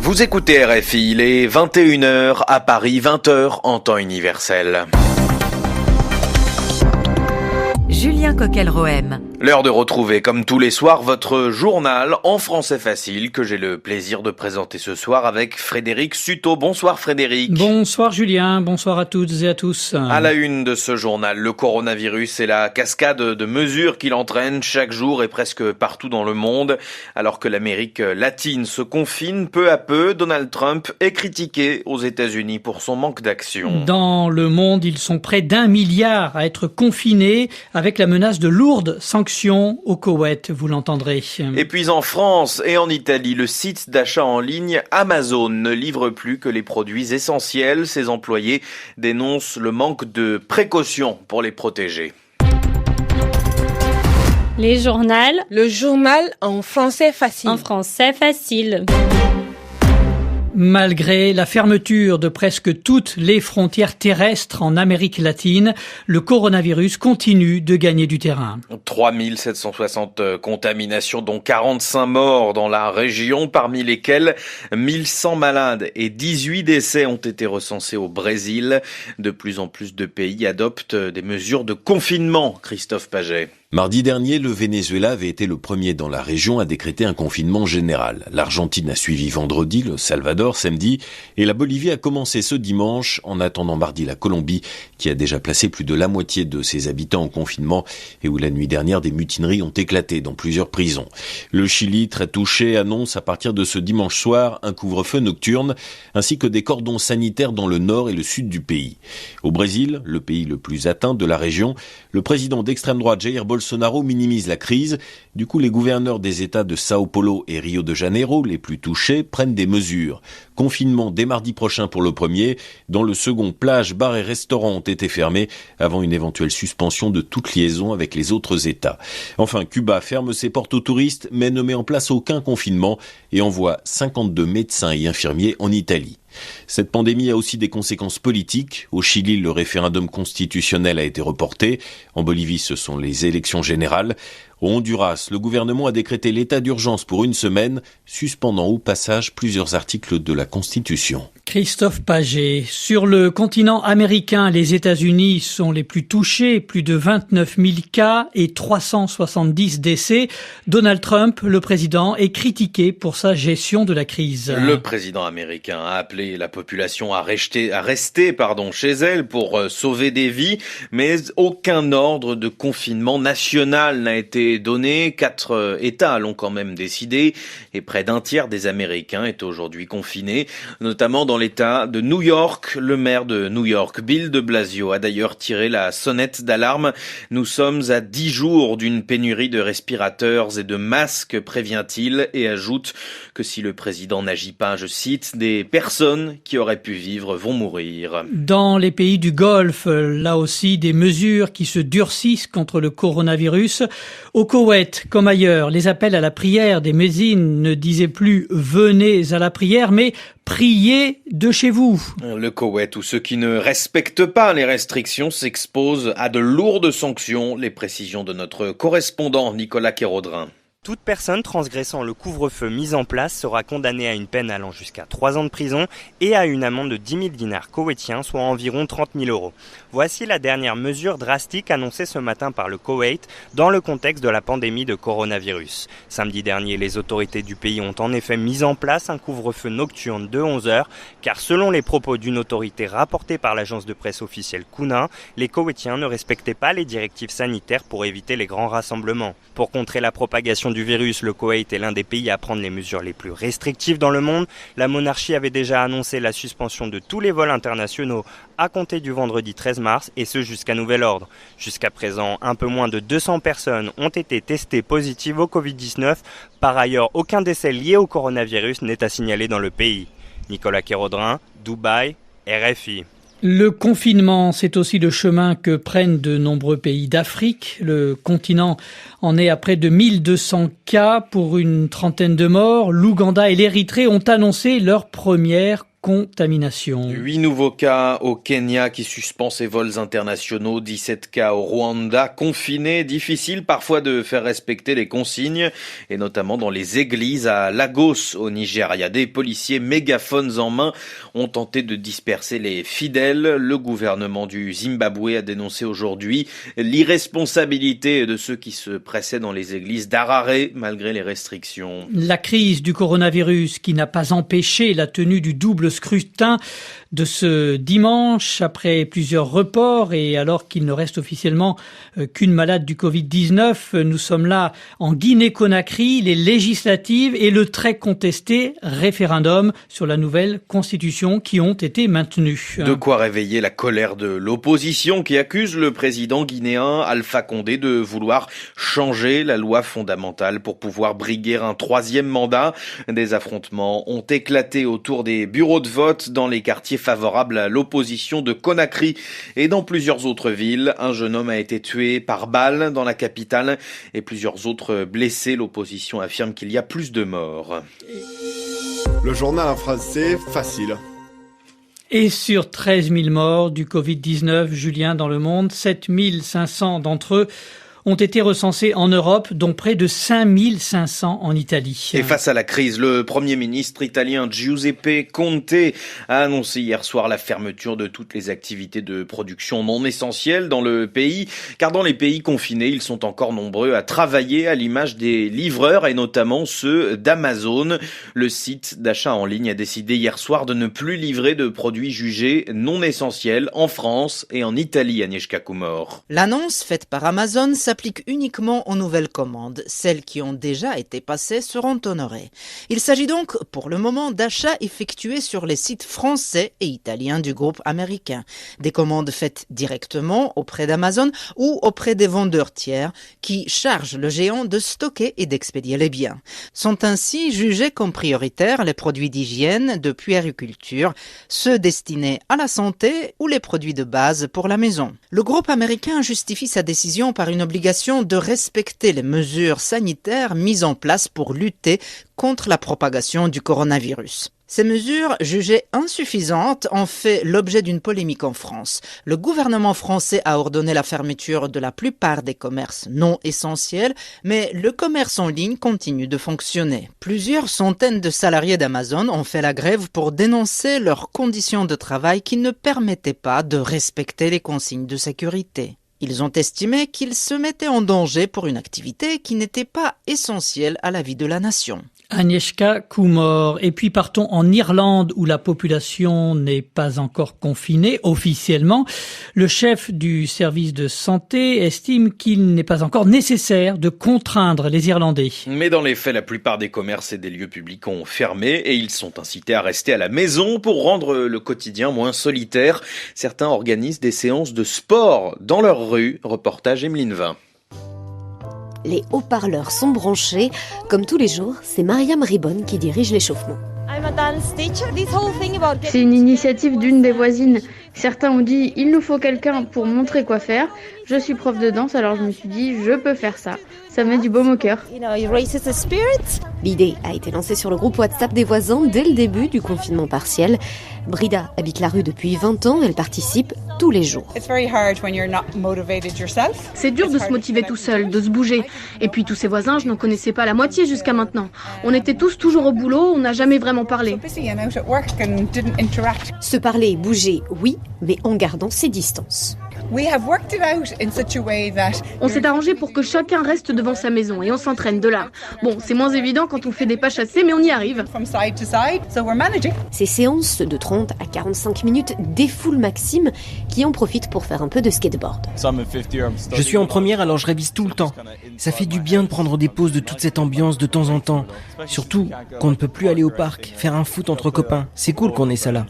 Vous écoutez RFI, il est 21h à Paris, 20h en temps universel. Julien Coquel-Rohem. L'heure de retrouver, comme tous les soirs, votre journal en français facile que j'ai le plaisir de présenter ce soir avec Frédéric Sutot. Bonsoir Frédéric. Bonsoir Julien, bonsoir à toutes et à tous. À la une de ce journal, le coronavirus et la cascade de mesures qu'il entraîne chaque jour et presque partout dans le monde. Alors que l'Amérique latine se confine peu à peu, Donald Trump est critiqué aux États-Unis pour son manque d'action. Dans le monde, ils sont près d'1 milliard à être confinés avec la menace de lourdes sanctions au Koweït, vous l'entendrez. Et puis en France et en Italie, le site d'achat en ligne Amazon ne livre plus que les produits essentiels. Ses employés dénoncent le manque de précautions pour les protéger. Les journaux. Le journal en français facile. En français facile. Malgré la fermeture de presque toutes les frontières terrestres en Amérique latine, le coronavirus continue de gagner du terrain. 3760 contaminations, dont 45 morts dans la région, parmi lesquels 1100 malades et 18 décès ont été recensés au Brésil. De plus en plus de pays adoptent des mesures de confinement, Christophe Paget. Mardi dernier, le Venezuela avait été le premier dans la région à décréter un confinement général. L'Argentine a suivi vendredi, le Salvador samedi, et la Bolivie a commencé ce dimanche, en attendant mardi la Colombie, qui a déjà placé plus de la moitié de ses habitants en confinement et où la nuit dernière des mutineries ont éclaté dans plusieurs prisons. Le Chili, très touché, annonce à partir de ce dimanche soir un couvre-feu nocturne, ainsi que des cordons sanitaires dans le nord et le sud du pays. Au Brésil, le pays le plus atteint de la région, le président d'extrême droite Jair Bolsonaro minimise la crise. Du coup, les gouverneurs des États de Sao Paulo et Rio de Janeiro, les plus touchés, prennent des mesures. Confinement dès mardi prochain pour le premier. Dans le second, plages, bars et restaurants ont été fermés avant une éventuelle suspension de toute liaison avec les autres États. Enfin, Cuba ferme ses portes aux touristes, mais ne met en place aucun confinement et envoie 52 médecins et infirmiers en Italie. Cette pandémie a aussi des conséquences politiques. Au Chili, le référendum constitutionnel a été reporté. En Bolivie, ce sont les élections générales. Au Honduras, le gouvernement a décrété l'état d'urgence pour une semaine, suspendant au passage plusieurs articles de la Constitution. Christophe Paget. Sur le continent américain, les États-Unis sont les plus touchés, plus de 29 000 cas et 370 décès. Donald Trump, le président, est critiqué pour sa gestion de la crise. Le président américain a appelé la population à rester chez elle pour sauver des vies, mais aucun ordre de confinement national n'a été donné. 4 États l'ont quand même décidé et près d'un tiers des Américains est aujourd'hui confiné, notamment dans l'État de New York. Le maire de New York, Bill de Blasio, a d'ailleurs tiré la sonnette d'alarme. Nous sommes à 10 jours d'une pénurie de respirateurs et de masques, prévient-il, et ajoute que si le président n'agit pas, je cite, des personnes qui auraient pu vivre vont mourir. Dans les pays du Golfe, là aussi, des mesures qui se durcissent contre le coronavirus. Au Koweït, comme ailleurs, les appels à la prière des muezzins ne disaient plus « venez à la prière », mais « priez de chez vous ». Le Koweït, où ceux qui ne respectent pas les restrictions s'exposent à de lourdes sanctions. Les précisions de notre correspondant Nicolas Kérodrin. Toute personne transgressant le couvre-feu mis en place sera condamnée à une peine allant jusqu'à 3 ans de prison et à une amende de 10 000 dinars koweïtiens, soit environ 30 000 €. Voici la dernière mesure drastique annoncée ce matin par le Koweït dans le contexte de la pandémie de coronavirus. Samedi dernier, les autorités du pays ont en effet mis en place un couvre-feu nocturne de 11 heures, car selon les propos d'une autorité rapportée par l'agence de presse officielle Kuna, les Koweïtiens ne respectaient pas les directives sanitaires pour éviter les grands rassemblements. Pour contrer la propagation du virus, le Koweït est l'un des pays à prendre les mesures les plus restrictives dans le monde. La monarchie avait déjà annoncé la suspension de tous les vols internationaux à compter du vendredi 13 mars et ce jusqu'à nouvel ordre. Jusqu'à présent, un peu moins de 200 personnes ont été testées positives au Covid-19. Par ailleurs, aucun décès lié au coronavirus n'est à signaler dans le pays. Nicolas Kérodrin, Dubaï, RFI. Le confinement, c'est aussi le chemin que prennent de nombreux pays d'Afrique. Le continent en est à près de 1200 cas pour une trentaine de morts. L'Ouganda et l'Érythrée ont annoncé leur première contamination. 8 nouveaux cas au Kenya qui suspend ses vols internationaux, 17 cas au Rwanda, confinés, difficile parfois de faire respecter les consignes, et notamment dans les églises à Lagos au Nigeria. Des policiers mégaphones en main ont tenté de disperser les fidèles. Le gouvernement du Zimbabwe a dénoncé aujourd'hui l'irresponsabilité de ceux qui se pressaient dans les églises d'Harare malgré les restrictions. La crise du coronavirus qui n'a pas empêché la tenue du double scrutin de ce dimanche après plusieurs reports et alors qu'il ne reste officiellement qu'une malade du Covid-19. Nous sommes là en Guinée-Conakry, les législatives et le très contesté référendum sur la nouvelle constitution qui ont été maintenus. De quoi réveiller la colère de l'opposition qui accuse le président guinéen Alpha Condé de vouloir changer la loi fondamentale pour pouvoir briguer un troisième mandat. Des affrontements ont éclaté autour des bureaux de vote dans les quartiers favorables à l'opposition de Conakry et dans plusieurs autres villes. Un jeune homme a été tué par balle dans la capitale et plusieurs autres blessés. L'opposition affirme qu'il y a plus de morts. Le journal en français, facile. Et sur 13 000 morts du Covid-19, Julien, dans le monde, 7 500 d'entre eux ont été recensés en Europe, dont près de 5 500 en Italie. Et face à la crise, le Premier ministre italien Giuseppe Conte a annoncé hier soir la fermeture de toutes les activités de production non essentielles dans le pays, car dans les pays confinés, ils sont encore nombreux à travailler à l'image des livreurs et notamment ceux d'Amazon. Le site d'achat en ligne a décidé hier soir de ne plus livrer de produits jugés non essentiels en France et en Italie, Agnieszka Kumor. L'annonce faite par Amazon s'applique uniquement aux nouvelles commandes. Celles qui ont déjà été passées seront honorées. Il s'agit donc pour le moment d'achats effectués sur les sites français et italiens du groupe américain. Des commandes faites directement auprès d'Amazon ou auprès des vendeurs tiers qui chargent le géant de stocker et d'expédier les biens. Sont ainsi jugés comme prioritaires les produits d'hygiène, de puériculture, ceux destinés à la santé ou les produits de base pour la maison. Le groupe américain justifie sa décision par une obligation de respecter les mesures sanitaires mises en place pour lutter contre la propagation du coronavirus. Ces mesures, jugées insuffisantes, ont fait l'objet d'une polémique en France. Le gouvernement français a ordonné la fermeture de la plupart des commerces non essentiels, mais le commerce en ligne continue de fonctionner. Plusieurs centaines de salariés d'Amazon ont fait la grève pour dénoncer leurs conditions de travail qui ne permettaient pas de respecter les consignes de sécurité. Ils ont estimé qu'ils se mettaient en danger pour une activité qui n'était pas essentielle à la vie de la nation. Agnieszka Kumor. Et puis partons en Irlande où la population n'est pas encore confinée officiellement. Le chef du service de santé estime qu'il n'est pas encore nécessaire de contraindre les Irlandais. Mais dans les faits, la plupart des commerces et des lieux publics ont fermé et ils sont incités à rester à la maison pour rendre le quotidien moins solitaire. Certains organisent des séances de sport dans leur rue. Reportage Emeline Vin. Les haut-parleurs sont branchés. Comme tous les jours, c'est Mariam Ribon qui dirige l'échauffement. C'est une initiative d'une des voisines. Certains ont dit « il nous faut quelqu'un pour montrer quoi faire ». Je suis prof de danse, alors je me suis dit « je peux faire ça ». Ça met du baume au cœur. L'idée a été lancée sur le groupe WhatsApp des voisins dès le début du confinement partiel. Brida habite la rue depuis 20 ans, elle participe tous les jours. C'est dur de se motiver tout seul, de se bouger. Et puis tous ces voisins, je n'en connaissais pas la moitié jusqu'à maintenant. On était tous toujours au boulot, on n'a jamais vraiment parlé. Se parler et bouger, oui, mais en gardant ses distances. On s'est arrangé pour que chacun reste devant sa maison et on s'entraîne de là. Bon, c'est moins évident quand on fait des pas chassés, mais on y arrive. Ces séances de 30 à 45 minutes défoulent Maxime, qui en profite pour faire un peu de skateboard. Je suis en première, alors je révise tout le temps. Ça fait du bien de prendre des pauses de toute cette ambiance de temps en temps. Surtout qu'on ne peut plus aller au parc, faire un foot entre copains. C'est cool qu'on ait ça là.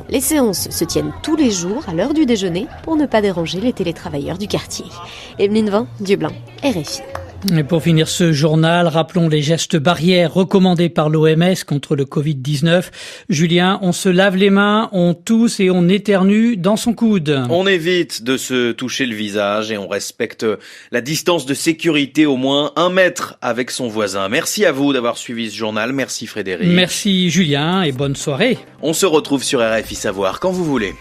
Les séances se tiennent tous les jours à l'heure du déjeuner pour ne pas déranger les télétravailleurs du quartier. Emeline Vin, Dublin, RFI. Et pour finir ce journal, rappelons les gestes barrières recommandés par l'OMS contre le Covid-19. Julien, on se lave les mains, on tousse et on éternue dans son coude. On évite de se toucher le visage et on respecte la distance de sécurité, au moins 1 mètre avec son voisin. Merci à vous d'avoir suivi ce journal. Merci Frédéric. Merci Julien et bonne soirée. On se retrouve sur RFI Savoir quand vous voulez.